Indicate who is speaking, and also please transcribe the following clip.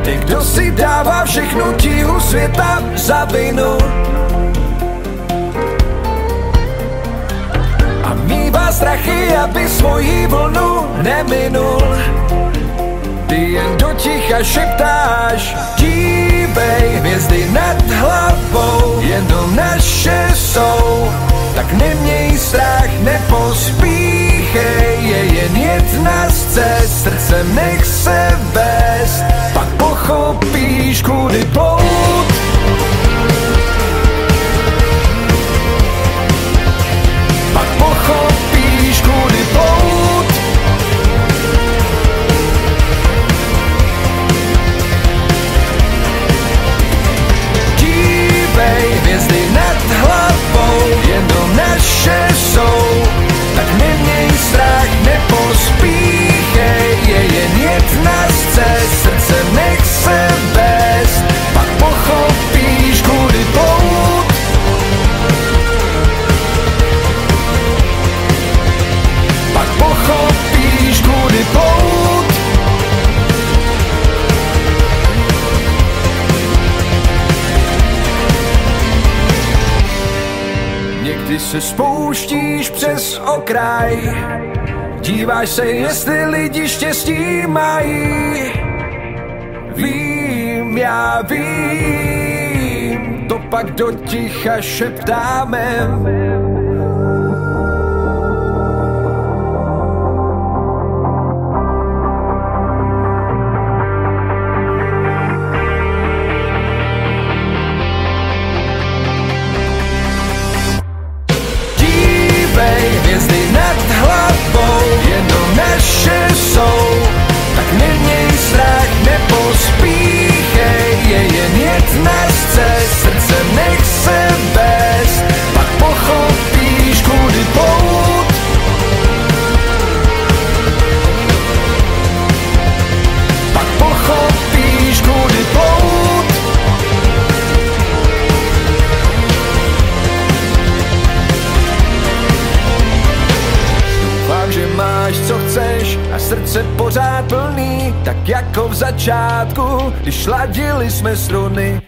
Speaker 1: Ty, kdo si dává všechnu tíhu světa za vinu a mívá strachy, aby svoji vlnu neminul. Ty jen do ticha šeptáš, dívej, hvězdy nad hlavou jenom naše jsou. Tak neměj strach, nepospíchej, je jen jedna z cest, srdcem nech se vést, pak pochopíš, kudy plout. Pak pochopíš, kudy plout. Dívej, hvězdy nad hlavou jenom naše jsou, tak neměj strach, nepospíchej, je jen jedna z cest, srdcem nech se vést, pak pochopíš, kudy plout. Pak pochopíš, kudy plout. Někdy se spouštíš přes okraj, díváš se, jestli lidi štěstí mají. Vím, já vím, to pak do ticha šeptáme. Hvězdy nad hlavou jenom naše jsou, tak neměj strach, nepospíchej, je jen jedna z cest, srdcem nech se vést, pak pochopíš, kudy plout. Pak pochopíš, kudy plout. Že máš, co chceš a srdce pořád plný, tak jako v začátku, když ladili jsme struny.